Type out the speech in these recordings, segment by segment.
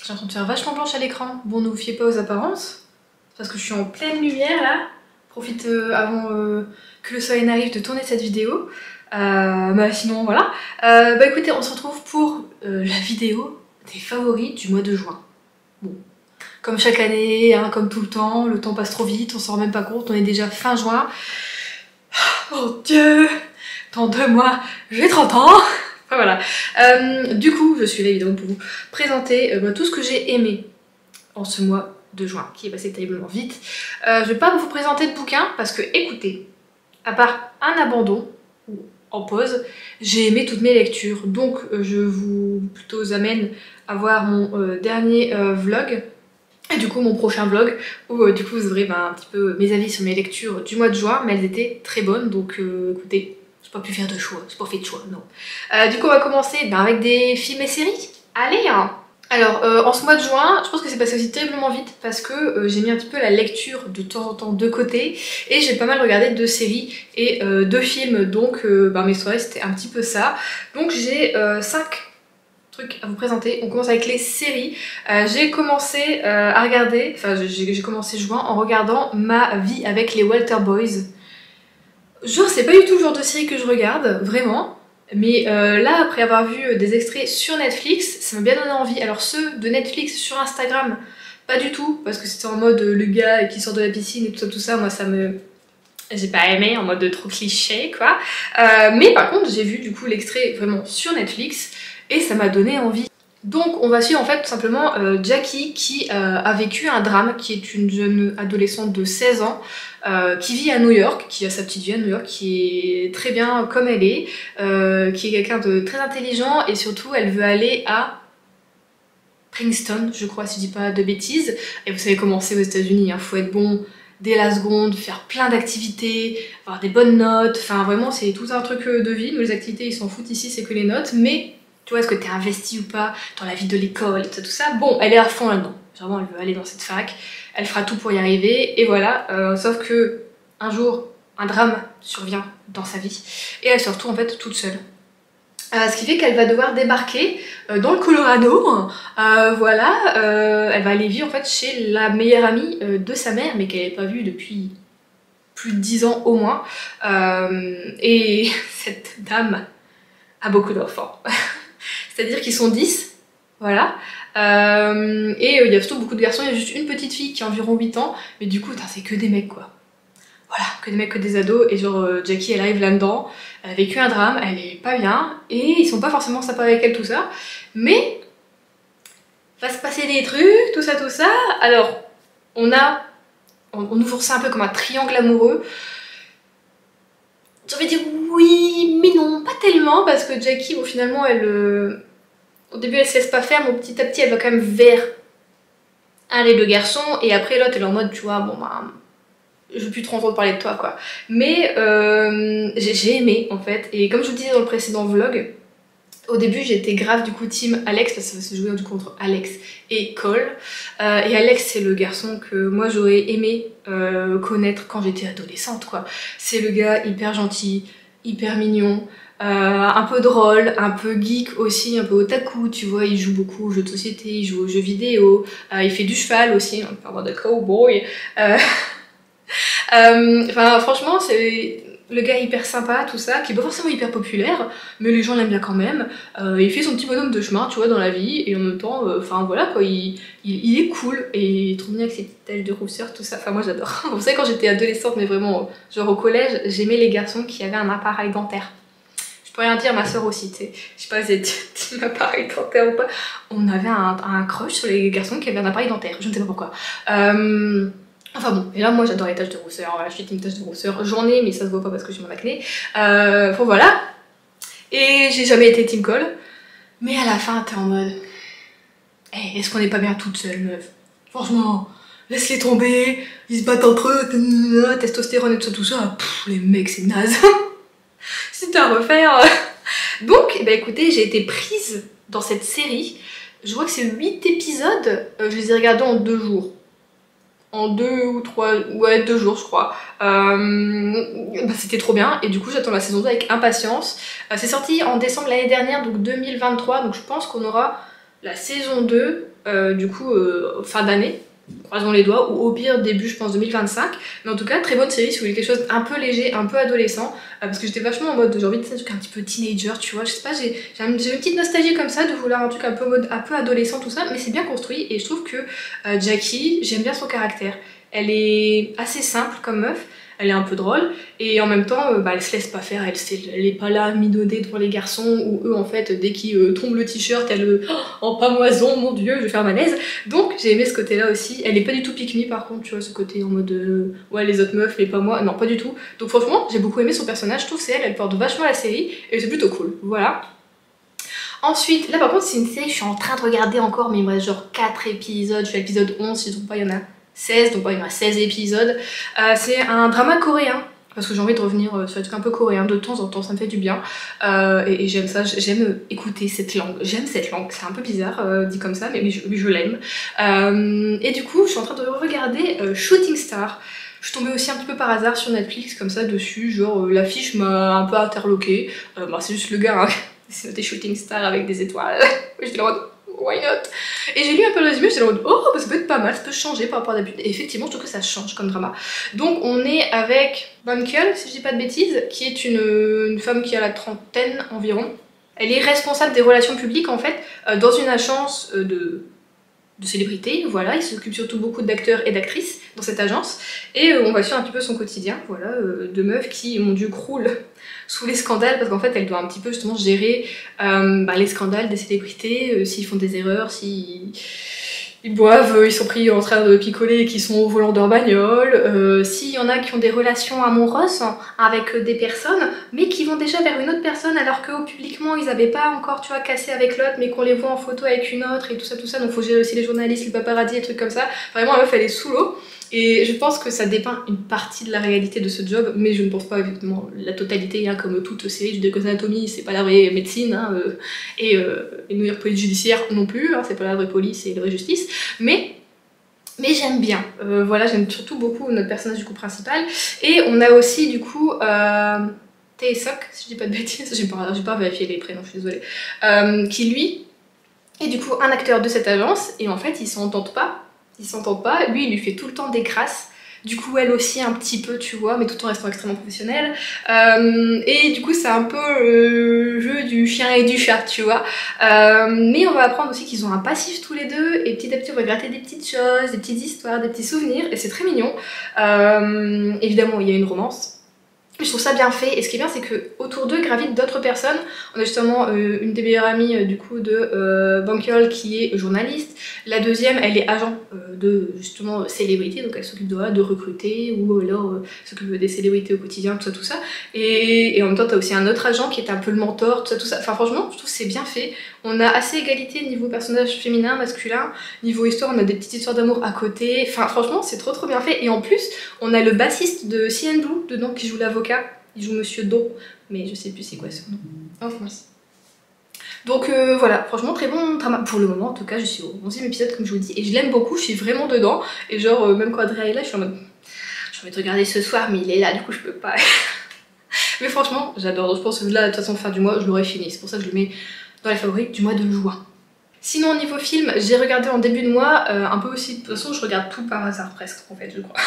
J'ai l'impression de faire vachement blanche à l'écran. Bon, ne vous fiez pas aux apparences, parce que je suis en pleine lumière là. Profite avant que le soleil n'arrive de tourner cette vidéo. Bah sinon voilà. Bah écoutez, on se retrouve pour la vidéo des favoris du mois de juin. Bon, comme chaque année, hein, comme tout le temps passe trop vite, on s'en rend même pas compte, on est déjà fin juin. Oh Dieu, dans 2 mois, j'ai 30 ans. Enfin, voilà. Du coup, je suis là évidemment pour vous présenter tout ce que j'ai aimé en ce mois de juin, qui est passé terriblement vite. Je vais pas vous présenter de bouquin parce que, écoutez, à part un abandon, ou en pause, j'ai aimé toutes mes lectures. Donc, je vous plutôt amène à voir mon dernier vlog. Et du coup mon prochain vlog où du coup vous aurez un petit peu mes avis sur mes lectures du mois de juin, mais elles étaient très bonnes, donc écoutez, j'ai pas pu faire de choix, j'ai pas fait de choix, non. Du coup on va commencer avec des films et séries. Allez hein. Alors en ce mois de juin, je pense que c'est passé aussi terriblement vite parce que j'ai mis un petit peu la lecture de temps en temps de côté et j'ai pas mal regardé de séries et de films, donc mes soirées c'était un petit peu ça. Donc j'ai 5 à vous présenter. On commence avec les séries. J'ai commencé à regarder, enfin j'ai commencé juin en regardant Ma vie avec les Walter Boys. Genre c'est pas du tout le genre de série que je regarde, vraiment. Mais là après avoir vu des extraits sur Netflix, ça m'a bien donné envie. Alors ceux de Netflix sur Instagram, pas du tout, parce que c'était en mode le gars qui sort de la piscine et tout ça, moi ça me... J'ai pas aimé, en mode trop cliché quoi. Mais par contre j'ai vu du coup l'extrait vraiment sur Netflix et ça m'a donné envie. Donc on va suivre en fait tout simplement Jackie qui a vécu un drame, qui est une jeune adolescente de 16 ans qui vit à New York, qui a sa petite vie à New York, qui est très bien comme elle est, qui est quelqu'un de très intelligent et surtout elle veut aller à Princeton, je crois si je dis pas de bêtises. Et vous savez comment c'est aux États-Unis, hein, faut être bon dès la seconde, faire plein d'activités, avoir des bonnes notes, enfin vraiment c'est tout un truc de vie. Nous les activités ils s'en foutent ici, c'est que les notes, mais tu vois, est-ce que t'es investi ou pas dans la vie de l'école et tout ça. Bon, elle est à fond là-dedans. Vraiment, elle veut aller dans cette fac. Elle fera tout pour y arriver. Et voilà. Sauf que un jour, un drame survient dans sa vie. Et elle se retrouve en fait toute seule. Ce qui fait qu'elle va devoir débarquer dans le Colorado. Voilà. Elle va aller vivre en fait chez la meilleure amie de sa mère, mais qu'elle n'avait pas vue depuis plus de 10 ans au moins. Et cette dame a beaucoup d'enfants. C'est-à-dire qu'ils sont 10, voilà. Et il y a surtout beaucoup de garçons, il y a juste une petite fille qui a environ 8 ans, mais du coup, c'est que des mecs quoi. Voilà, que des mecs, que des ados, et genre Jackie elle arrive là-dedans, elle a vécu un drame, elle est pas bien, et ils sont pas forcément sympas avec elle, tout ça, mais va se passer des trucs, tout ça. Alors, on nous force un peu comme un triangle amoureux. J'ai envie de dire oui, mais non, pas tellement, parce que Jackie, bon finalement, elle... Au début elle se laisse pas faire, mais petit à petit elle va quand même vers un des deux garçons, et après l'autre elle est en mode tu vois bon je veux plus trop entendre parler de toi quoi. Mais j'ai aimé en fait, et comme je vous disais dans le précédent vlog, au début j'étais grave du coup team Alex, parce que ça se jouait du coup entre Alex et Cole, et Alex c'est le garçon que moi j'aurais aimé connaître quand j'étais adolescente quoi. C'est le gars hyper gentil, hyper mignon, un peu drôle, un peu geek aussi, un peu otaku, tu vois, il joue beaucoup aux jeux de société, il joue aux jeux vidéo, il fait du cheval aussi, on peut avoir de cowboy. Enfin franchement c'est le gars hyper sympa, tout ça, qui est pas forcément hyper populaire, mais les gens l'aiment bien quand même. Il fait son petit bonhomme de chemin, tu vois, dans la vie, et en même temps, enfin voilà quoi, il est cool, et il est trop bien avec ses petites taches de rousseur, tout ça, enfin moi j'adore. Vous savez quand j'étais adolescente, mais vraiment, genre au collège, j'aimais les garçons qui avaient un appareil dentaire. Je peux rien dire, ma soeur aussi, tu sais. Je sais pas si c'est un appareil dentaire ou pas. On avait un crush sur les garçons qui avaient un appareil dentaire, je ne sais pas pourquoi. Enfin bon, et là moi j'adore les taches de rousseur, voilà, je suis une tache de rousseur, j'en ai mais ça se voit pas parce que j'ai mon acné. Bon voilà. Et j'ai jamais été team Cole, mais à la fin t'es en mode hey, est-ce qu'on est pas bien toute seule meuf? Franchement, laisse-les tomber, ils se battent entre eux, testostérone et tout ça, pff, les mecs c'est naze. C'était à refaire. Donc, eh ben, écoutez, j'ai été prise dans cette série. Je vois que c'est 8 épisodes. Je les ai regardés en 2 jours. En 2 ou 3... Ouais, 2 jours, je crois. C'était trop bien. Et du coup, j'attends la saison 2 avec impatience. C'est sorti en décembre l'année dernière, donc 2023. Donc je pense qu'on aura la saison 2, du coup fin d'année, croisons les doigts, ou au pire début je pense 2025, mais en tout cas très bonne série si vous voulez quelque chose un peu léger, un peu adolescent, parce que j'étais vachement en mode, j'ai envie de faire un truc un petit peu teenager, tu vois, je sais pas, j'ai une petite nostalgie comme ça de vouloir un truc un peu mode, un peu adolescent, tout ça, mais c'est bien construit, et je trouve que Jackie, j'aime bien son caractère, elle est assez simple comme meuf, elle est un peu drôle, et en même temps, elle se laisse pas faire, elle est pas là minaudée devant les garçons, ou eux en fait, dès qu'ils tombent le t-shirt, elle en pamoison, mon dieu, je vais faire malaise. Donc j'ai aimé ce côté-là aussi, elle est pas du tout pick me par contre, tu vois, ce côté en mode ouais les autres meufs, mais pas moi, non pas du tout. Donc franchement, j'ai beaucoup aimé son personnage, je trouve que c'est elle porte vachement la série, et c'est plutôt cool, voilà. Ensuite, là par contre c'est une série que je suis en train de regarder encore, mais il me reste genre 4 épisodes, je suis à l'épisode 11, si je trouve pas, il y en a 16, donc il y en a 16 épisodes. C'est un drama coréen, parce que j'ai envie de revenir sur des trucs un peu coréens de temps en temps, ça me fait du bien. Et j'aime ça, j'aime écouter cette langue. J'aime cette langue, c'est un peu bizarre dit comme ça, mais je l'aime. Et du coup, je suis en train de regarder Shooting Star. Je suis tombée aussi un petit peu par hasard sur Netflix, comme ça, dessus, genre l'affiche m'a un peu interloquée. C'est juste le gars, hein, c'est noté Shooting Star avec des étoiles. J'étais là en mode, why not? Et j'ai lu un peu le résumé, j'étais en mode oh ça peut être pas mal, ça peut changer par rapport à d'habitude. Et effectivement je trouve que ça change comme drama. Donc on est avec Bunkel, si je dis pas de bêtises, qui est une femme qui a la trentaine environ. Elle est responsable des relations publiques en fait dans une agence de célébrités, voilà, il s'occupe surtout beaucoup d'acteurs et d'actrices dans cette agence, et on va suivre un petit peu son quotidien, voilà, de meufs qui, mon dieu, croulent sous les scandales, parce qu'en fait elle doit un petit peu justement gérer les scandales des célébrités, s'ils font des erreurs, s'ils boivent, ils sont pris en train de picoler et qu'ils sont au volant de leur bagnole, s'il y en a qui ont des relations amoureuses avec des personnes, mais qui vont déjà vers une autre personne alors que publiquement ils n'avaient pas encore, tu vois, cassé avec l'autre, mais qu'on les voit en photo avec une autre et tout ça, donc faut gérer aussi les journalistes, les paparazzis, des trucs comme ça. Vraiment la meuf elle est sous l'eau. Et je pense que ça dépeint une partie de la réalité de ce job, mais je ne pense pas évidemment la totalité, hein, comme toute série. Je dis que Anatomy, c'est pas la vraie médecine, hein, et New York Police Judiciaire non plus, hein, c'est pas la vraie police et la vraie justice, mais j'aime bien. Voilà, j'aime surtout beaucoup notre personnage du coup principal. Et on a aussi du coup Tae-seok, si je dis pas de bêtises, j'ai pas vérifié les prénoms, je suis désolée, qui lui est du coup un acteur de cette agence, et en fait ils s'entendent pas. Lui il lui fait tout le temps des crasses, du coup elle aussi un petit peu, tu vois, mais tout en restant extrêmement professionnelle, et du coup c'est un peu le jeu du chien et du chat, tu vois, mais on va apprendre aussi qu'ils ont un passif tous les deux, et petit à petit on va gratter des petites choses, des petites histoires, des petits souvenirs, et c'est très mignon. Évidemment il y a une romance. Je trouve ça bien fait, et ce qui est bien c'est que autour d'eux gravitent d'autres personnes. On a justement une des meilleures amies du coup de Bunkel qui est journaliste. La deuxième elle est agent de justement célébrité, donc elle s'occupe de recruter ou alors s'occupe des célébrités au quotidien, tout ça. Et en même temps t'as aussi un autre agent qui est un peu le mentor, tout ça. Enfin franchement je trouve que c'est bien fait. On a assez égalité niveau personnage féminin, masculin, niveau histoire on a des petites histoires d'amour à côté. Enfin franchement c'est trop bien fait, et en plus on a le bassiste de CN Blue dedans qui joue l'avocat. Il joue Monsieur Do, mais je sais plus c'est quoi son nom. Oh mince. Donc voilà, franchement très bon drama. Pour le moment en tout cas, je suis au 11e épisode comme je vous dis, et je l'aime beaucoup, je suis vraiment dedans. Et genre même quand Adrien est là, je suis en mode j'ai envie de regarder ce soir, mais il est là, du coup je peux pas. Mais franchement j'adore, je pense que là de toute façon fin du mois je l'aurai fini, c'est pour ça que je le mets dans les favoris du mois de juin. Sinon au niveau film, j'ai regardé en début de mois, un peu aussi, de toute façon je regarde tout par hasard presque en fait je crois.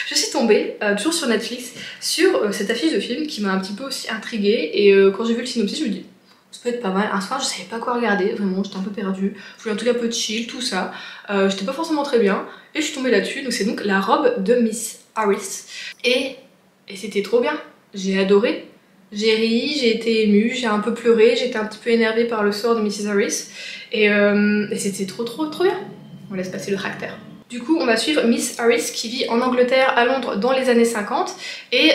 Je suis tombée, toujours sur Netflix, sur cette affiche de film qui m'a un petit peu aussi intriguée, et quand j'ai vu le synopsis je me dis ça peut être pas mal. Un soir je savais pas quoi regarder, vraiment j'étais un peu perdue, je voulais un truc un peu chill, tout ça, j'étais pas forcément très bien, et je suis tombée là-dessus. Donc c'est donc La robe de Miss Harris, et c'était trop bien, j'ai adoré. J'ai ri, j'ai été émue, j'ai un peu pleuré, j'étais un petit peu énervée par le sort de Mrs. Harris, et c'était trop bien. On laisse passer le caractère. Du coup, on va suivre Miss Harris qui vit en Angleterre, à Londres, dans les années 50, et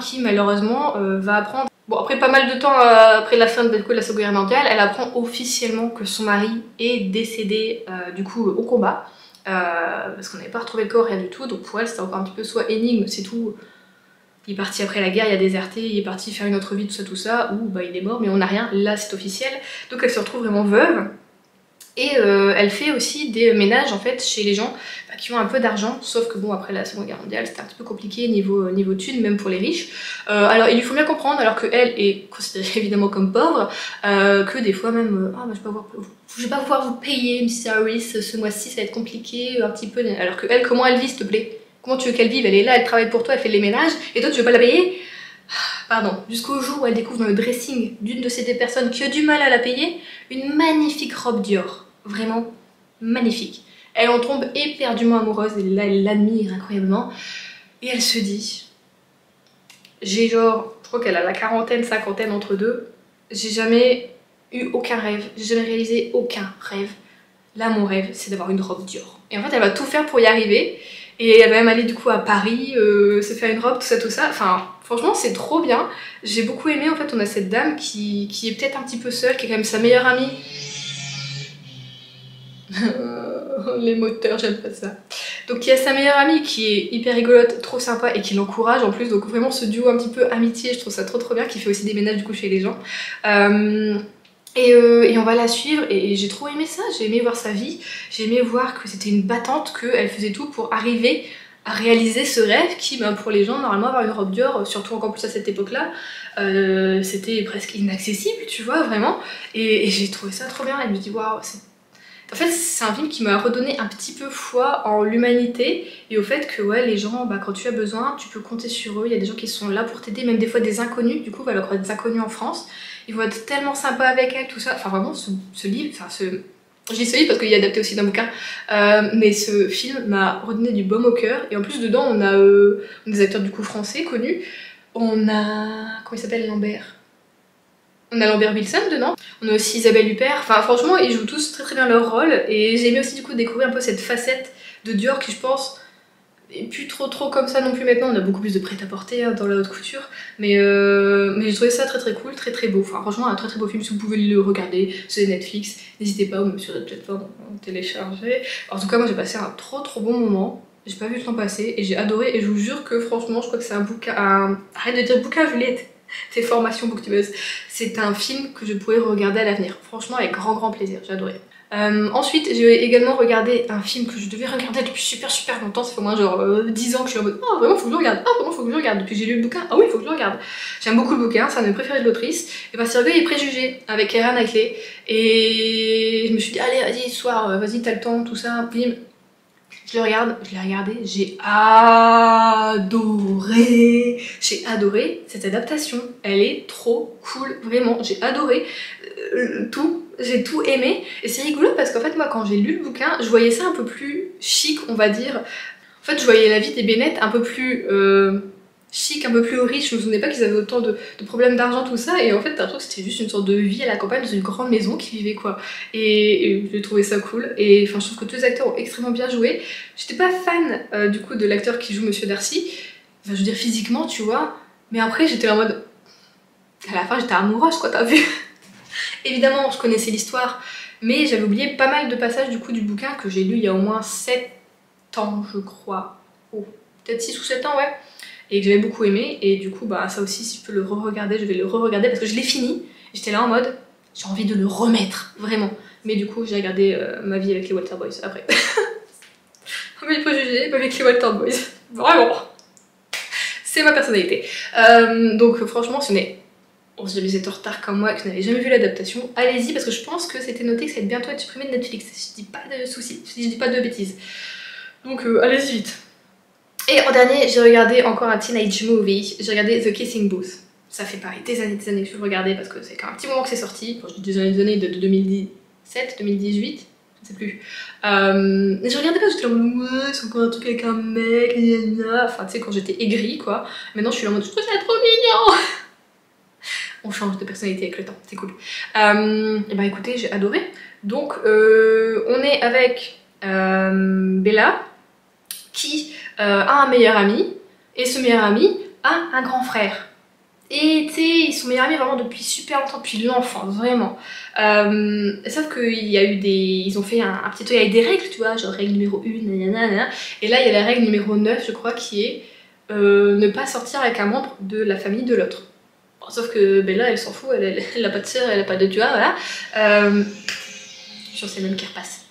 qui malheureusement va apprendre, bon après pas mal de temps après la fin de la Seconde Guerre mondiale, elle apprend officiellement que son mari est décédé du coup au combat, parce qu'on n'avait pas retrouvé le corps, rien du tout, donc pour elle c'était encore un petit peu soit énigme, c'est tout. Il est parti après la guerre, il a déserté, il est parti faire une autre vie, tout ça, ou bah il est mort, mais on n'a rien, là c'est officiel. Donc elle se retrouve vraiment veuve. Et elle fait aussi des ménages en fait chez les gens qui ont un peu d'argent, sauf que bon après la Seconde Guerre mondiale c'était un petit peu compliqué niveau thune, même pour les riches. Alors il lui faut bien comprendre, alors qu'elle est considérée évidemment comme pauvre, que des fois même ah bah, je vais pas pouvoir vous payer Miss Harris ce mois-ci, ça va être compliqué un petit peu, alors que elle, comment elle vit s'il te plaît? Comment tu veux qu'elle vive? Elle est là, elle travaille pour toi, elle fait les ménages, et toi tu veux pas la payer? Pardon, jusqu'au jour où elle découvre dans le dressing d'une de ces personnes qui a du mal à la payer, une magnifique robe Dior. Vraiment magnifique. Elle en tombe éperdument amoureuse, et là elle l'admire incroyablement. Et elle se dit, j'ai genre, je crois qu'elle a la quarantaine, cinquantaine entre deux, j'ai jamais eu aucun rêve, j'ai jamais réalisé aucun rêve. Là mon rêve c'est d'avoir une robe Dior. Et en fait elle va tout faire pour y arriver. Et elle va même aller du coup à Paris, se faire une robe, tout ça. Enfin, franchement, c'est trop bien. J'ai beaucoup aimé, en fait, on a cette dame qui est peut-être un petit peu seule, qui est quand même sa meilleure amie. Les moteurs, j'aime pas ça. Donc il y a sa meilleure amie qui est hyper rigolote, trop sympa et qui l'encourage en plus. Donc vraiment ce duo un petit peu amitié, je trouve ça trop bien, qui fait aussi des ménages du coup chez les gens. Et on va la suivre et j'ai trop aimé ça, j'ai aimé voir sa vie, j'ai aimé voir que c'était une battante, qu'elle faisait tout pour arriver à réaliser ce rêve qui, ben, pour les gens, normalement avoir une robe Dior, surtout encore plus à cette époque-là, c'était presque inaccessible, tu vois, vraiment. Et j'ai trouvé ça trop bien, et je me dis waouh, en fait, c'est un film qui m'a redonné un petit peu foi en l'humanité et au fait que ouais, les gens, bah, quand tu as besoin, tu peux compter sur eux. Il y a des gens qui sont là pour t'aider, même des fois des inconnus. Du coup, voilà, des inconnus en France. Ils vont être tellement sympas avec elle, tout ça. Enfin, vraiment, ce livre, enfin, je dis ce livre parce qu'il est adapté aussi d'un bouquin, mais ce film m'a redonné du baume au cœur. Et en plus, dedans, on a des acteurs du coup français connus. On a. Comment il s'appelle, Lambert? On a Lambert Wilson dedans, on a aussi Isabelle Huppert, enfin franchement ils jouent tous très bien leur rôle et j'ai aimé aussi du coup découvrir un peu cette facette de Dior qui je pense est plus trop comme ça non plus maintenant, on a beaucoup plus de prêt-à-porter hein, dans la haute couture, mais j'ai trouvé ça très cool, très beau, enfin franchement un très beau film, si vous pouvez le regarder sur Netflix, n'hésitez pas ou même sur d'autres plateformes à télécharger. En tout cas moi j'ai passé un trop bon moment. J'ai pas vu le temps passer et j'ai adoré et je vous jure que franchement je crois que c'est un bouquin, arrête de dire bouquin Juliette, c'est formation booktubeuse. C'est un film que je pourrais regarder à l'avenir. Franchement, avec grand plaisir, j'ai adoré. Ensuite, j'ai également regardé un film que je devais regarder depuis super longtemps. Ça fait au moins genre 10 ans que je suis en mode oh vraiment faut que je le regarde, oh vraiment faut que je le regarde. Depuis que j'ai lu le bouquin, ah oui faut que je le regarde. J'aime beaucoup le bouquin, c'est un de mes préférés de l'autrice. Et ben c'est Orgueil et Préjugés avec Keira Knightley. Et je me suis dit allez vas-y ce soir, vas-y t'as le temps, tout ça, bim. Je le regarde, je l'ai regardé, j'ai adoré cette adaptation, elle est trop cool, vraiment, j'ai adoré tout, j'ai tout aimé, et c'est rigolo parce qu'en fait moi quand j'ai lu le bouquin, je voyais ça un peu plus chic on va dire, en fait je voyais la vie des Bennett un peu plus chic, un peu plus riche, je me souvenais pas qu'ils avaient autant de problèmes d'argent tout ça, et en fait t'as l'impression que c'était juste une sorte de vie à la campagne dans une grande maison qui vivait quoi, et j'ai trouvé ça cool, et enfin je trouve que tous les acteurs ont extrêmement bien joué. J'étais pas fan du coup de l'acteur qui joue Monsieur Darcy, enfin je veux dire physiquement tu vois, mais après j'étais en mode, à la fin j'étais amoureuse quoi, t'as vu. Évidemment je connaissais l'histoire, mais j'avais oublié pas mal de passages du coup du bouquin que j'ai lu il y a au moins 7 ans je crois, oh, peut-être 6 ou 7 ans ouais, et que j'avais beaucoup aimé, et du coup bah ça aussi si je peux le re-regarder, je vais le re-regarder parce que je l'ai fini, j'étais là en mode j'ai envie de le remettre, vraiment, mais du coup j'ai regardé Ma vie avec les Walter Boys après. Mais il faut juger, Ma vie avec les Walter Boys, vraiment, c'est ma personnalité. Donc franchement ce n'est, bon, si jamais vous êtes en retard comme moi et que vous n'avez jamais vu l'adaptation, allez-y parce que je pense que c'était noté que ça va bientôt être supprimé de Netflix, je dis pas de soucis, je dis pas de bêtises, donc allez-y vite. Et en dernier, j'ai regardé encore un teenage movie, j'ai regardé The Kissing Booth. Ça fait pareil, des années que je le regardais parce que c'est quand même un petit moment que c'est sorti, quand je dis des années de 2017, 2018, je ne sais plus. Je regardais pas, j'étais là en mode ouais, c'est encore un truc avec un mec, enfin tu sais, quand j'étais aigrie quoi. Maintenant je suis là en mode je trouve ça trop mignon. On change de personnalité avec le temps, c'est cool. Et bah écoutez, j'ai adoré. Donc on est avec Bella qui a un meilleur ami, et ce meilleur ami a un grand frère. Et tu sais, ils sont meilleurs amis vraiment depuis super longtemps, depuis l'enfance, vraiment. Sauf qu'il y a eu des... Ils ont fait un petit truc avec des règles, tu vois, genre règle numéro 1, nanana. Et là, il y a la règle numéro 9, je crois, qui est ne pas sortir avec un membre de la famille de l'autre. Bon, sauf que Bella, elle s'en fout, elle a pas de sœur, elle a pas de... Tu vois, voilà. Sur ces mêmes qui repassent.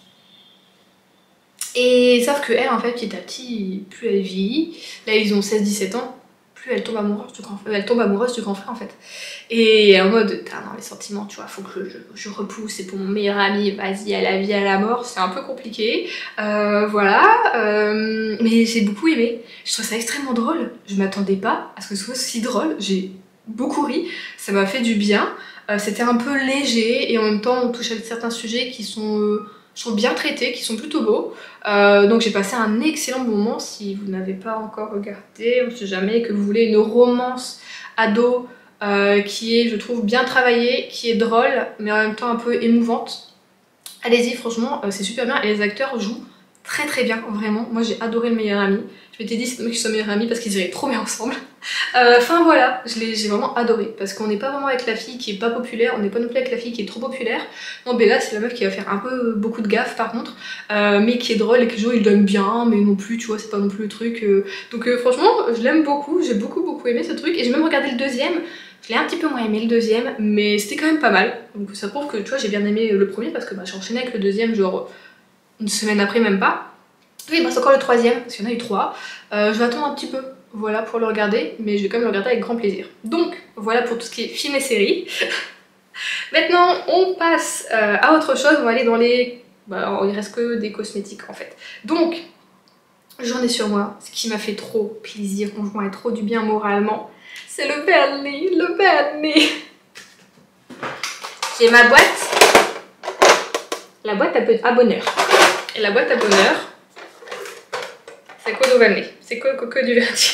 Et sauf que elle, en fait, petit à petit, plus elle vieillit, là ils ont 16-17 ans, plus elle tombe amoureuse du grand frère en fait. Et en mode, ah non, les sentiments, tu vois, faut que je repousse, c'est pour mon meilleur ami, vas-y, à la vie, à la mort, c'est un peu compliqué. Voilà, mais j'ai beaucoup aimé. Je trouve ça extrêmement drôle. Je m'attendais pas à ce que ce soit si drôle. J'ai beaucoup ri, ça m'a fait du bien. C'était un peu léger et en même temps, on touche à certains sujets qui sont, je trouve, bien traités, qui sont plutôt beaux. Donc j'ai passé un excellent moment. Si vous n'avez pas encore regardé, on sait jamais, que vous voulez une romance ado qui est, je trouve, bien travaillée, qui est drôle, mais en même temps un peu émouvante. Allez-y, franchement, c'est super bien et les acteurs jouent très très bien, vraiment. Moi j'ai adoré Le Meilleur Ami. Je m'étais dit c'est qu'ils sont meilleurs amis parce qu'ils iraient trop bien ensemble. Enfin voilà, j'ai vraiment adoré parce qu'on n'est pas vraiment avec la fille qui est pas populaire, on n'est pas non plus avec la fille qui est trop populaire. Non, Bella c'est la meuf qui va faire un peu beaucoup de gaffe par contre, mais qui est drôle et que le jeu il donne bien, mais non plus, tu vois, c'est pas non plus le truc. Donc franchement, je l'aime beaucoup, j'ai beaucoup aimé ce truc et j'ai même regardé le deuxième. Je l'ai un petit peu moins aimé le deuxième, mais c'était quand même pas mal. Donc ça prouve que tu vois, j'ai bien aimé le premier parce que bah, j'ai enchaîné avec le deuxième, genre une semaine après, même pas. Oui, il me reste encore le troisième, parce qu'il y en a eu 3. Je vais attendre un petit peu, voilà, pour le regarder, mais je vais quand même le regarder avec grand plaisir. Donc, voilà pour tout ce qui est film et séries. Maintenant, on passe à autre chose, on va aller dans les... Bah, il reste que des cosmétiques, en fait. Donc, j'en ai sur moi, ce qui m'a fait trop plaisir, conjoint et trop du bien moralement, c'est le vernis, le vernis. J'ai ma boîte, la boîte à bonheur. Et la boîte à bonheur, c'est quoi vernis? C'est quoi le coco du vernis?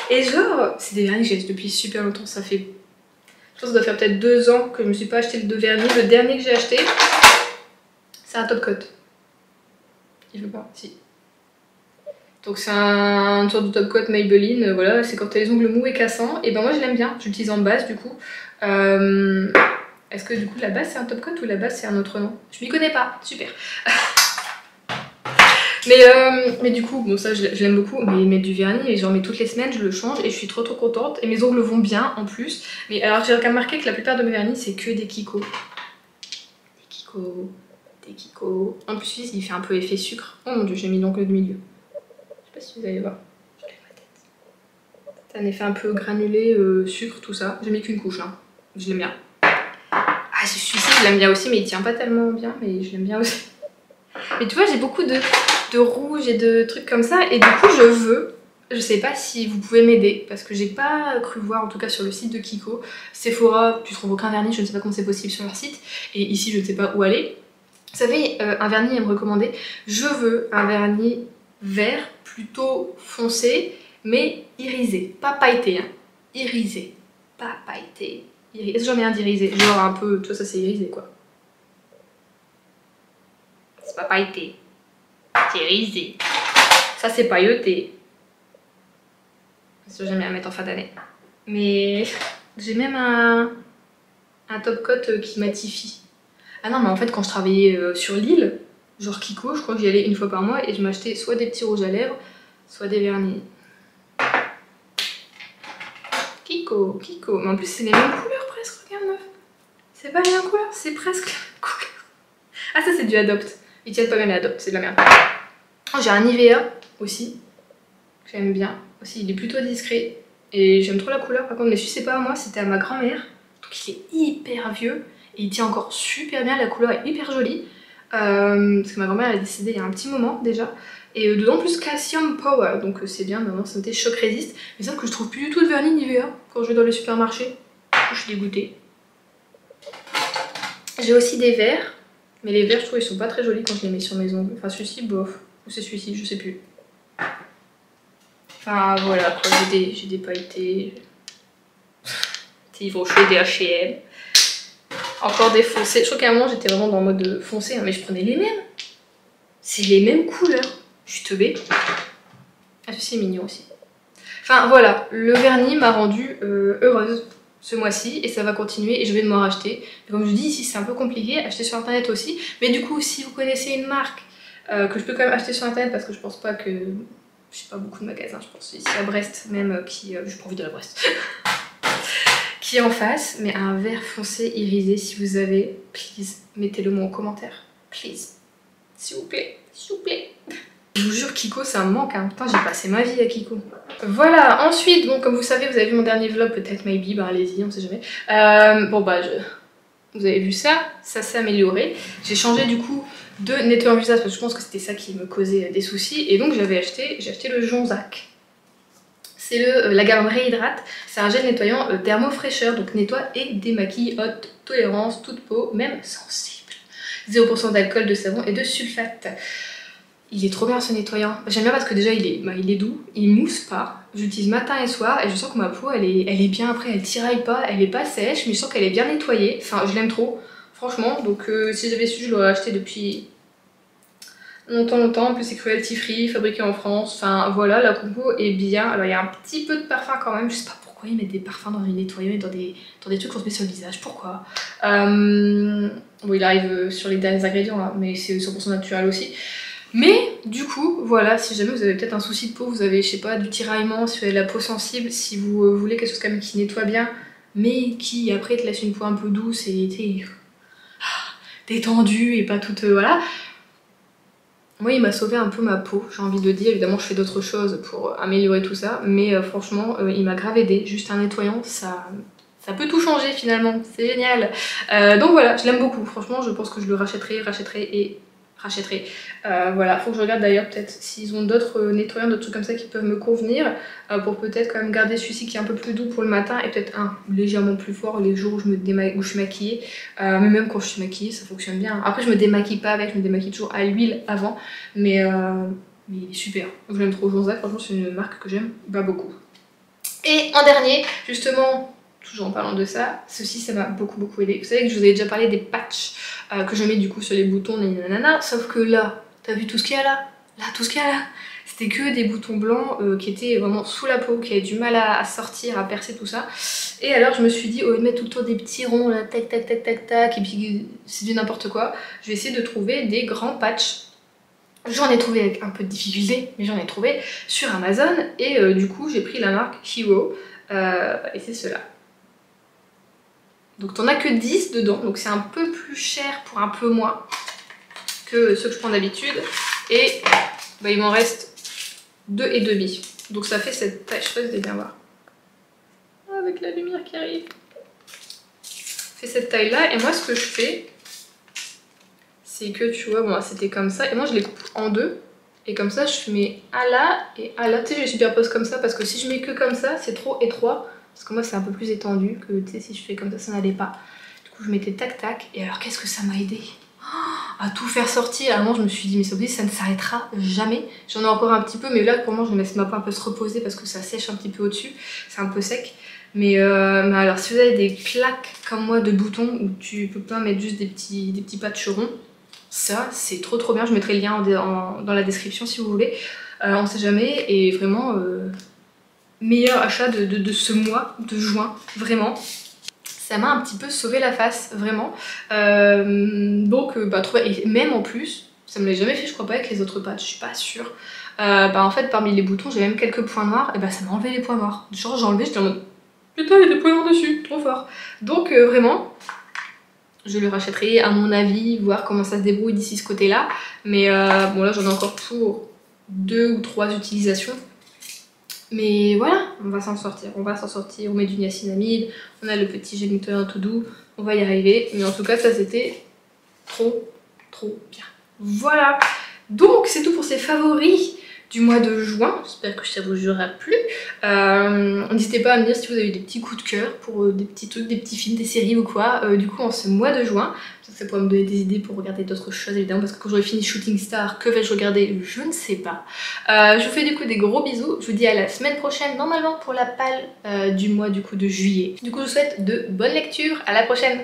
Et genre, c'est des vernis que j'ai depuis super longtemps, ça fait... Je pense que ça doit faire peut-être 2 ans que je me suis pas acheté de vernis. Le dernier que j'ai acheté, c'est un top coat. Il veut pas, si. Donc c'est une sorte de top coat Maybelline, voilà, c'est quand t'as les ongles mous et cassants. Et ben moi je l'aime bien, j'utilise en base du coup. Est-ce que du coup la base c'est un top coat ou la base c'est un autre nom? Je m'y connais pas, super. Mais du coup, bon ça je l'aime beaucoup, mais mettre du vernis et j'en mets toutes les semaines, je le change et je suis trop contente. Et mes ongles vont bien en plus. Mais alors j'ai remarqué que la plupart de mes vernis c'est que des Kiko. Des Kiko. En plus il fait un peu effet sucre. Oh mon dieu, j'ai mis l'ongle de milieu. Je sais pas si vous allez voir. Je lève ma tête. C'est un effet un peu granulé, sucre, tout ça. J'ai mis qu'une couche, hein. Je l'aime bien. Ah, celui-ci, je l'aime bien aussi, mais il tient pas tellement bien, mais je l'aime bien aussi. Mais tu vois, j'ai beaucoup de rouge et de trucs comme ça, et du coup, je sais pas si vous pouvez m'aider, parce que j'ai pas cru voir, en tout cas sur le site de Kiko. Sephora, tu trouves aucun vernis, je ne sais pas comment c'est possible sur leur site, et ici, je ne sais pas où aller. Vous savez, un vernis à me recommander. Je veux un vernis vert, plutôt foncé, mais irisé. Pas pailleté, hein. Irisé. Pas pailleté. Est-ce que j'en ai un d'irisé? Genre un peu, tu vois, ça c'est irisé quoi. C'est pas pailleté. C'est irisé. Ça c'est pailleté. Ça j'aime bien mettre en fin d'année. Mais j'ai même un top coat qui matifie. Ah non, mais en fait, quand je travaillais sur l'île, genre Kiko, je crois que j'y allais une fois par mois et je m'achetais soit des petits rouges à lèvres, soit des vernis. Kiko. Mais en plus, c'est les mêmes couleurs presque, regarde meuf. C'est pas les mêmes couleurs, c'est presque la couleur. Ah, ça, c'est du Adopt. Ils tiennent pas bien les Adopt, c'est de la merde. Oh, j'ai un Nivea aussi, que j'aime bien. Aussi, il est plutôt discret et j'aime trop la couleur. Par contre, mais celui-ci, c'est pas à moi, c'était à ma grand-mère. Donc, il est hyper vieux. Et il tient encore super bien, la couleur est hyper jolie. Parce que ma grand-mère est décédée il y a un petit moment déjà. Et dedans plus Calcium Power, donc c'est bien, maintenant ça me choc résiste. Mais ça que je trouve plus du tout de vernis Nivea quand je vais dans les supermarchés. Je suis dégoûtée. J'ai aussi des verres, mais les verres je trouve ils sont pas très jolis quand je les mets sur mes ongles. Enfin celui-ci bof, ou c'est celui-ci, je sais plus. Enfin voilà quoi, j'ai des pailletés. Des Yves Rocher, des H&M. Encore des foncés. Je crois qu'à un moment j'étais vraiment dans le mode foncé, hein, mais je prenais les mêmes. C'est les mêmes couleurs. Je suis teubée. Ah, ceci est mignon aussi. Enfin voilà, le vernis m'a rendue heureuse ce mois-ci et ça va continuer et je vais devoir acheter. Et comme je dis ici c'est un peu compliqué, acheter sur internet aussi. Mais du coup si vous connaissez une marque que je peux quand même acheter sur internet parce que je pense pas que... Je sais pas beaucoup de magasins, je pense ici à Brest même qui... j'ai pas envie de la Brest. qui est en face, mais un vert foncé irisé. Si vous avez, please, mettez-le moi en commentaire. Please. S'il vous plaît. S'il vous plaît. Je vous jure, Kiko, ça me manque. Hein. Putain, j'ai passé ma vie à Kiko. Voilà, ensuite, bon, comme vous savez, vous avez vu mon dernier vlog, peut-être, maybe, bah allez-y, on sait jamais. Bon, bah, vous avez vu ça, ça s'est amélioré. J'ai changé du coup de nettoyant visage parce que je pense que c'était ça qui me causait des soucis. Et donc, j'ai acheté le Jonzac. C'est la gamme Réhydrate. C'est un gel nettoyant thermo-fraîcheur, donc nettoie et démaquille, haute tolérance, toute peau, même sensible. 0% d'alcool, de savon et de sulfate. Il est trop bien ce nettoyant. J'aime bien parce que déjà il est doux, il mousse pas. J'utilise matin et soir et je sens que ma peau elle est bien après, elle tiraille pas, elle est pas sèche, mais je sens qu'elle est bien nettoyée. Enfin, je l'aime trop, franchement. Donc si j'avais su, je l'aurais acheté depuis longtemps. En plus c'est cruelty free, fabriqué en France. Enfin voilà, la compo est bien. Alors il y a un petit peu de parfum quand même, je sais pas pourquoi ils mettent des parfums dans les nettoyants et dans des trucs qu'on se met sur le visage, pourquoi. Bon, il arrive sur les derniers ingrédients là, mais c'est 100% naturel aussi. Mais du coup, voilà, si jamais vous avez peut-être un souci de peau, vous avez, je sais pas, du tiraillement, si vous avez la peau sensible, si vous voulez quelque chose quand même qui nettoie bien, mais qui après te laisse une peau un peu douce et détendue et pas toute... voilà. Moi, il m'a sauvé un peu ma peau, j'ai envie de dire. Évidemment, je fais d'autres choses pour améliorer tout ça, mais franchement, il m'a grave aidé. Juste un nettoyant, ça peut tout changer finalement, c'est génial. Donc voilà, je l'aime beaucoup. Franchement, je pense que je le rachèterai. Voilà, faut que je regarde d'ailleurs peut-être s'ils ont d'autres nettoyants, d'autres trucs comme ça qui peuvent me convenir pour peut-être quand même garder celui-ci qui est un peu plus doux pour le matin et peut-être un légèrement plus fort les jours où je suis maquillée. Mais même quand je suis maquillée, ça fonctionne bien. Après, je me démaquille pas avec, je me démaquille toujours à l'huile avant, mais il est super. Je l'aime trop, Jonzac, franchement, c'est une marque que j'aime beaucoup. Et en dernier, justement, toujours en parlant de ça, ceci ça m'a beaucoup aidé. Vous savez que je vous avais déjà parlé des patchs que je mets du coup sur les boutons, nanana, sauf que là, t'as vu tout ce qu'il y a là? Là, tout ce qu'il y a là, c'était que des boutons blancs qui étaient vraiment sous la peau, qui avaient du mal à sortir, à percer tout ça. Et alors je me suis dit, au lieu de mettre tout le temps des petits ronds là, tac, et puis c'est du n'importe quoi, je vais essayer de trouver des grands patchs. J'en ai trouvé avec un peu de difficulté, mais j'en ai trouvé sur Amazon, et du coup j'ai pris la marque Hero, et c'est cela. Donc t'en as que 10 dedans, donc c'est un peu plus cher pour un peu moins que ceux que je prends d'habitude. Et bah, il m'en reste 2,5. Donc ça fait cette taille, je sais pas si vous allez bien voir. Avec la lumière qui arrive. Ça fait cette taille là, et moi ce que je fais, c'est que tu vois, bon c'était comme ça, et moi je les coupe en deux. Et comme ça je mets à là et à là, tu sais je les superpose comme ça, parce que si je mets que comme ça, c'est trop étroit. Parce que moi c'est un peu plus étendu que tu sais si je fais comme ça n'allait pas. Du coup je mettais tac tac et alors qu'est-ce que ça m'a aidé à tout faire sortir. À un moment je me suis dit mais ça ne s'arrêtera jamais. J'en ai encore un petit peu mais là pour moi je vais laisser ma peau un peu se reposer parce que ça sèche un petit peu au-dessus. C'est un peu sec. Mais alors si vous avez des plaques comme moi de boutons où tu peux pas mettre juste des petits patchs ronds, ça c'est trop bien. Je mettrai le lien dans la description si vous voulez. On sait jamais et vraiment... meilleur achat de ce mois de juin, vraiment. Ça m'a un petit peu sauvé la face, vraiment. Donc, et même en plus, ça me l'a jamais fait, je crois pas, avec les autres patchs, je suis pas sûre. En fait, parmi les boutons, j'ai même quelques points noirs, et ça m'a enlevé les points noirs. Genre, j'ai enlevé, j'étais en mode putain, il y a des points noirs dessus, trop fort. Donc, vraiment, je le rachèterai à mon avis, voir comment ça se débrouille d'ici ce côté-là. Mais bon, là, j'en ai encore pour 2 ou 3 utilisations. Mais voilà, on va s'en sortir, on met du niacinamide, on a le petit gel nettoyant tout doux, on va y arriver. Mais en tout cas, ça c'était trop bien. Voilà, donc c'est tout pour ces favoris du mois de juin. J'espère que ça vous aura plu. N'hésitez pas à me dire si vous avez des petits coups de cœur pour des petits trucs, des petits films, des séries ou quoi, du coup en ce mois de juin. Ça pourrait me donner des idées pour regarder d'autres choses évidemment, parce que quand j'aurai fini Shooting Star, que vais-je regarder? Je ne sais pas. Je vous fais du coup des gros bisous, je vous dis à la semaine prochaine normalement pour la palle du mois du coup de juillet. Du coup je vous souhaite de bonnes lectures, à la prochaine.